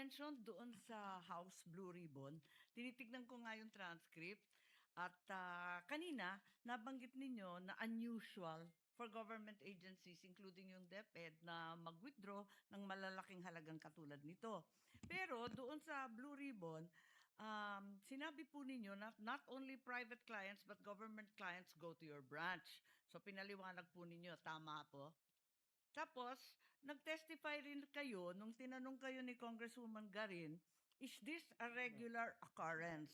mentioned doon sa House Blue Ribbon, tinitignan ko nga yung transcript at kanina nabanggit ninyo na unusual for government agencies including yung DepEd na mag-withdraw ng malalaking halagang katulad nito. Pero doon sa Blue Ribbon, sinabi po ninyo na not only private clients but government clients go to your branch. So pinaliwanag po ninyo, tama po? Tapos, nag-testify rin kayo nung tinanong kayo ni Congresswoman Garin, is this a regular occurrence?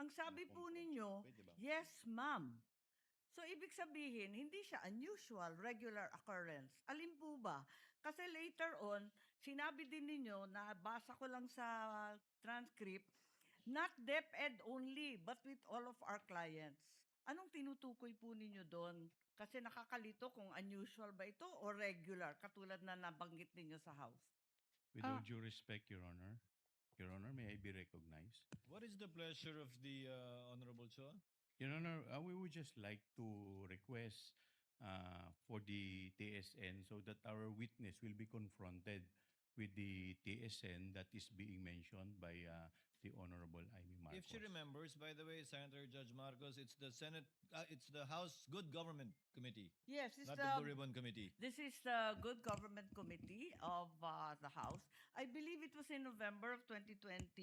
Ang sabi po ninyo, yes, ma'am. So, ibig sabihin, hindi siya unusual, regular occurrence. Alin po ba? Kasi later on, sinabi din ninyo, nabasa ko lang sa transcript, not DepEd only, but with all of our clients. Anong tinutukoy po ninyo doon? Kasi nakakalito kung unusual ba ito o regular, katulad na nabanggit ninyo sa House. With all due respect, Your Honor, may I be recognized? What is the pleasure of the Honorable Chua? Your Honor, we would just like to request for the TSN so that our witness will be confronted with the TSN that is being mentioned by the Honorable Amy Marcos. If she remembers, by the way, Senator Judge Marcos, it's the Senate, it's the House Good Government Committee, Yes, it's not the Blue Ribbon Committee. this is the Good Government Committee of the House. I believe it was in November of 2024,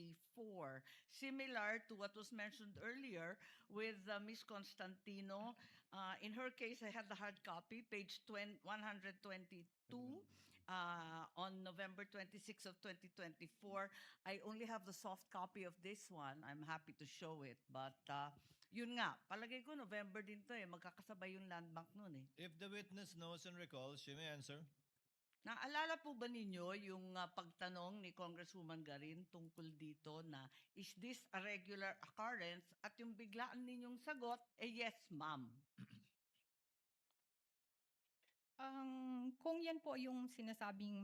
similar to what was mentioned earlier with Ms. Constantino. In her case, I had the hard copy, page 122. On November 26 of 2024. I only have the soft copy of this one. I'm happy to show it. But yun nga, palagay ko November din to eh. Magkakasabay yung landmark nun eh. If the witness knows and recalls, she may answer. Naalala po ba ninyo yung pagtanong ni Congresswoman Garin tungkol dito na is this a regular occurrence? At yung biglaan ninyong sagot, yes ma'am. Kung yan po yung sinasabing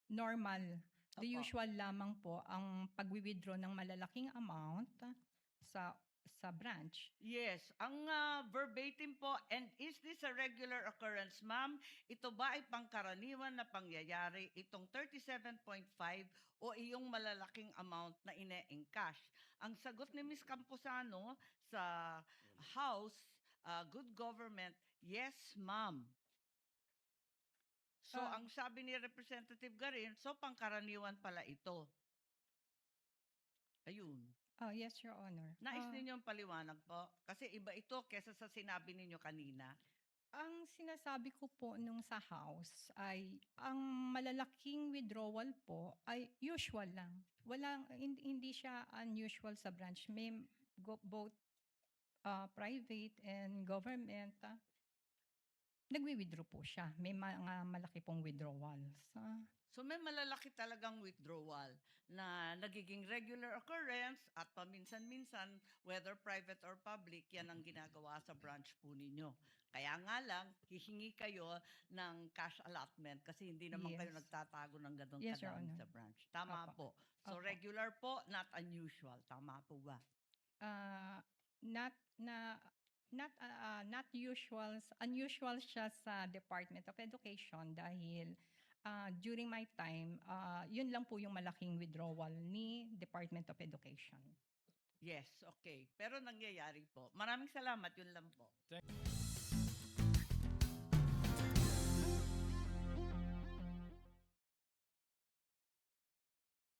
normal, the Opo. usual lamang po ang pag-withdraw ng malalaking amount sa branch. Yes, ang verbatim po, and is this a regular occurrence, ma'am? Ito ba ay pangkaraniwan na pangyayari itong 37.5 o iyong malalaking amount na ine-encash? Ang sagot ni Ms. Camposano sa House, Good Government, yes, ma'am. So, ang sabi ni Representative Garin, so pangkaraniwan pala ito. Ayun. Yes, Your Honor. Nais ninyong paliwanag po? Kasi iba ito kesa sa sinabi ninyo kanina. Ang sinasabi ko po nung sa House ay ang malalaking withdrawal po ay usual lang. Hindi siya unusual sa branch. May both private and government. Nagwi-withdraw po siya. May mga malaki pong withdrawals. So may malalaki talagang withdrawal na nagiging regular occurrence at paminsan-minsan, whether private or public, yan ang ginagawa sa branch po ninyo. Kaya nga lang, hihingi kayo ng cash allotment kasi hindi naman kayo Yes. nagtatago ng ganun Yes, Your kadami Honor. sa branch. Tama Opo. po. So Opo. regular po, not unusual. Tama po ba? Not unusual siya sa Department of Education dahil during my time, yun lang po yung malaking withdrawal ni Department of Education. Yes, okay. Pero nangyayari po. Maraming salamat, yun lang po. Thank